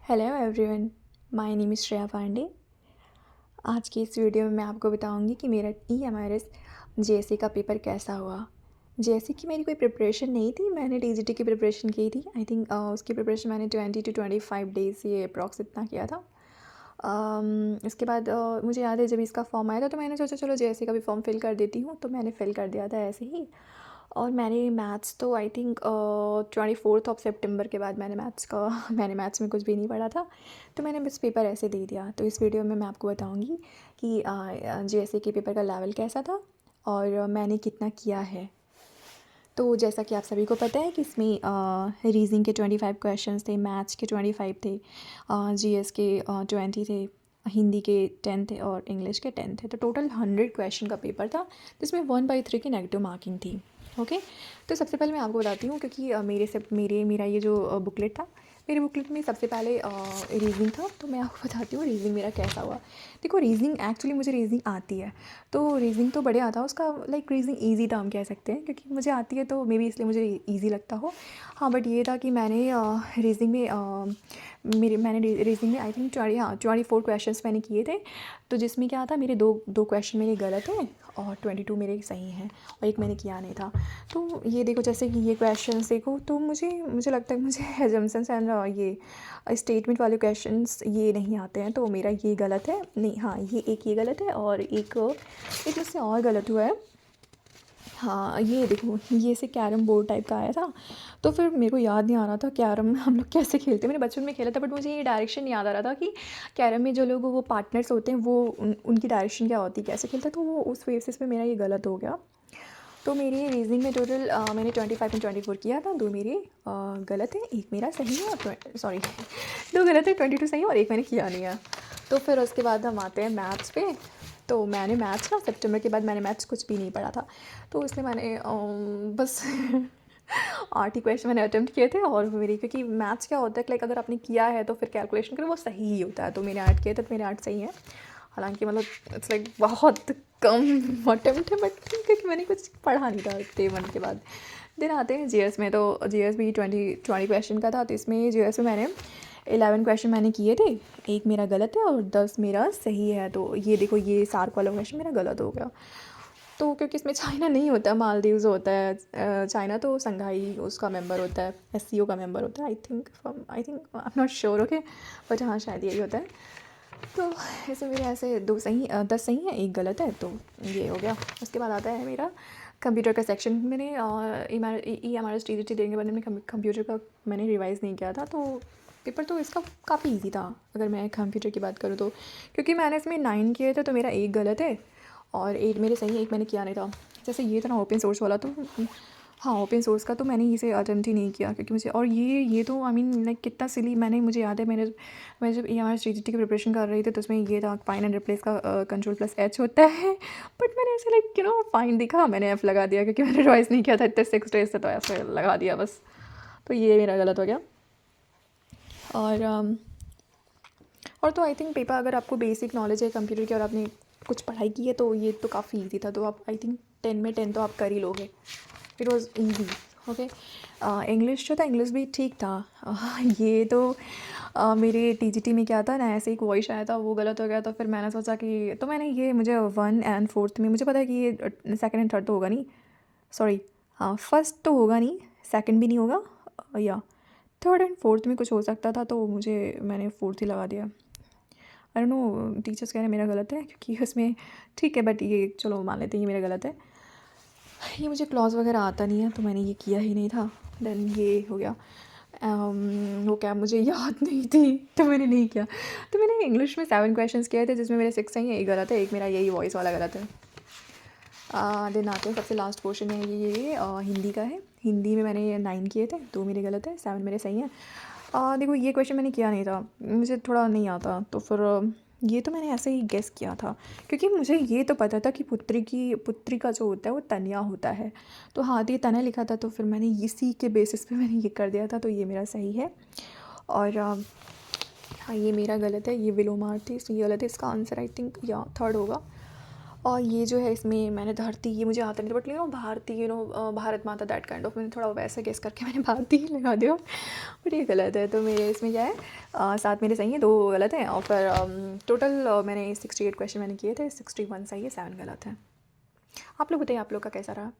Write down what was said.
Hello everyone, my name is Shreya Pandey. आज की इस वीडियो में मैं आपको बताऊंगी कि मेरा EMRS जेएससी का पेपर कैसा हुआ। जेएससी की मेरी कोई प्रिपरेशन नहीं थी, मैंने टीजीटी की प्रिपरेशन की थी। आई थिंक उसकी प्रिपरेशन मैंने 20 to 25 डेज़ ये अप्रॉक्स इतना किया था। इसके बाद मुझे याद है जब इसका फॉर्म आया था तो मैंने सोचा चलो जेएससी का भी फॉर्म फिल कर देती हूँ, तो मैंने फिल कर दिया था ऐसे ही। और मैंने मैथ्स तो आई थिंक 24 सितंबर के बाद मैंने मैथ्स में कुछ भी नहीं पढ़ा था, तो मैंने बस पेपर ऐसे दे दिया। तो इस वीडियो में मैं आपको बताऊंगी कि जेएससी के पेपर का लेवल कैसा था और मैंने कितना किया है। तो जैसा कि आप सभी को पता है कि इसमें रीजनिंग के 25 क्वेश्चंस थे, मैथ्स के 25 थे, जीएस के 20 थे, हिंदी के 10 थे और इंग्लिश के 10 थे। तो टोटल 100 क्वेश्चन का पेपर था, जिसमें 1/3 की नेगेटिव मार्किंग थी। ओके, तो सबसे पहले मैं आपको बताती हूँ क्योंकि मेरा ये जो बुकलेट था, मेरे बुकलेट में सबसे पहले रीजनिंग था। तो मैं आपको बताती हूँ रीजनिंग मेरा कैसा हुआ। देखो, रीजनिंग एक्चुअली मुझे रीजनिंग आती है, तो रीजनिंग तो बढ़िया था उसका। लाइक रीजनिंग ईजी था हम कह सकते हैं, क्योंकि मुझे आती है तो मे बी इसलिए मुझे ईजी लगता हो। हाँ, बट ये था कि मैंने रीजनिंग में आई थिंक 24 क्वेश्चंस मैंने किए थे। तो जिसमें क्या था, मेरे दो दो क्वेश्चन मेरे गलत हैं और 22 मेरे सही हैं और एक मैंने किया नहीं था। तो ये देखो, जैसे कि ये क्वेश्चंस देखो, तो मुझे लगता है मुझे एजम्पशंस एंड ये स्टेटमेंट वाले क्वेश्चंस ये नहीं आते हैं, तो मेरा ये गलत है। नहीं, हाँ, ये गलत है और एक मुझसे और गलत हुआ है। हाँ, ये देखो, ये से कैरम बोर्ड टाइप का आया था। तो फिर मेरे को याद नहीं आ रहा था कैरम हम लोग कैसे खेलते हैं। मैंने बचपन में खेला था, बट मुझे ये डायरेक्शन याद आ रहा था कि कैरम में जो लोग वो पार्टनर्स होते हैं, वो उनकी डायरेक्शन क्या होती है, कैसे खेलते हैं। तो वो उस बेसिस पे मेरा ये गलत हो गया। तो मेरी रीजनिंग में टोटल मैंने 25 में 24 किया था। दो मेरे गलत है, एक मेरा सही है, और सॉरी दो गलत है, 22 सही है और एक मैंने किया नहीं है। तो फिर उसके बाद हम आते हैं मैथ्स पे। तो मैंने मैथ्स ना, सितंबर के बाद मैंने मैथ्स कुछ भी नहीं पढ़ा था, तो इसलिए मैंने बस 8 ही क्वेश्चन मैंने अटेम्प्ट किए थे। और मेरी, क्योंकि मैथ्स क्या होता है, लाइक अगर आपने किया है तो फिर कैलकुलेशन करो वो सही ही होता है। तो मैंने 8 किए थे, तो मेरे 8 सही हैं। हालांकि मतलब इट्स लाइक बहुत कम अटेम्प्ट है, बट क्योंकि मैंने कुछ पढ़ा नहीं था डे 1 के बाद। दिन आते हैं जीएस में। तो जीएस भी 20 क्वेश्चन का था। तो इसमें जीएस में मैंने 11 क्वेश्चन मैंने किए थे, एक मेरा गलत है और 10 मेरा सही है। तो ये देखो, ये सार्क वाला क्वेश्चन मेरा गलत हो गया। तो क्योंकि इसमें चाइना नहीं होता, मालदीव्स होता है। चाइना तो संघाई उसका मेंबर होता है, एससीओ का मेंबर होता है। I think I am not sure. Okay, but हाँ, शायद यही होता है। तो ऐसे मेरे ऐसे 10 सही हैं, एक गलत है, तो ये हो गया। उसके बाद आता है मेरा कंप्यूटर का सेक्शन। मैंने EMRS TGT देने के बाद मैंने कंप्यूटर का मैंने रिवाइज़ नहीं किया था। तो पेपर तो इसका काफ़ी इजी था अगर मैं कंप्यूटर की बात करूँ तो, क्योंकि मैंने इसमें 9 किए थे, तो मेरा एक गलत है और 8 मेरे सही है, एक मैंने किया नहीं था। जैसे ये था ना ओपन सोर्स वाला, तो हाँ, ओपन सोर्स का तो मैंने इसे अटेम्प्ट ही नहीं किया, क्योंकि मुझे, और ये तो आई मीन लाइक कितना सिली। मुझे याद है मैं जब EMRS TGT की प्रिपरेशन कर रही थी, तो उसमें ये था फाइन एंड रिप्लेस का Ctrl+H होता है। बट मैंने ऐसे लाइक फाइन दिखा, मैंने F लगा दिया, क्योंकि मैंने रिवाइज़ नहीं किया था इतने 6 डेज से, तो ऐसे लगा दिया बस। तो ये मेरा गलत हो गया। और और तो आई थिंक पेपर, अगर आपको बेसिक नॉलेज है कंप्यूटर की और आपने कुछ पढ़ाई की है, तो ये तो काफ़ी इजी था। तो आप आई थिंक 10 में 10 तो आप कर ही लोगे। It was easy. Okay, English जो था, इंग्लिश भी ठीक था। ये तो मेरे TGT में क्या था ना, ऐसे एक वॉइस आया था, वो गलत हो गया। तो फिर मैंने सोचा कि, तो मैंने ये, मुझे 1 और 4 में मुझे पता है कि ये सेकंड एंड थर्ड तो होगा नहीं, सॉरी, हाँ, फर्स्ट तो होगा नहीं, सेकंड भी नहीं होगा, या थर्ड एंड फोर्थ में कुछ हो सकता था। तो मैंने फोर्थ ही लगा दिया। आई डोंट नो, टीचर्स कह रहे हैं मेरा गलत है, क्योंकि उसमें ठीक है, बट ये चलो मान लेते हैं ये मेरा गलत है। ये मुझे क्लॉज वगैरह आता नहीं है, तो मैंने ये किया ही नहीं था। देन ये हो गया। वो क्या, मुझे याद नहीं थी, तो मैंने नहीं किया। तो मैंने इंग्लिश में 7 क्वेश्चंस किए थे, जिसमें मेरे 6 सही है, एक गलत है, एक मेरा यही वॉइस वाला गलत है। देन आते हैं सबसे लास्ट क्वेश्चन है ये हिंदी का है। हिंदी में मैंने 9 किए थे, 2 मेरे गलत है, 7 मेरे सही हैं। देखो, ये क्वेश्चन मैंने किया नहीं था, मुझे थोड़ा नहीं आता, तो फिर ये तो मैंने ऐसे ही गेस किया था, क्योंकि मुझे ये तो पता था कि पुत्री का जो होता है वो तनया होता है। तो हाँ, तो ये तना लिखा था, तो फिर मैंने इसी के बेसिस पे मैंने ये कर दिया था। तो ये मेरा सही है। और हाँ, ये मेरा गलत है, ये विलोमार्थी, ये गलत है। इसका आंसर आई थिंक या थर्ड होगा। और ये जो है इसमें मैंने धरती, ये मुझे आता नहीं था, बट भारती, भारत माता, दैट काइंड ऑफ, मैंने थोड़ा वैसा गेस करके मैंने भारती ही लगा दिया, बट ये गलत है। तो मेरे इसमें क्या है, 7 मेरे सही हैं, 2 गलत हैं, और फिर टोटल मैंने 68 क्वेश्चन मैंने किए थे, 61 सही है, 7 गलत हैं। आप लोग बताइए, आप लोग का कैसा रहा?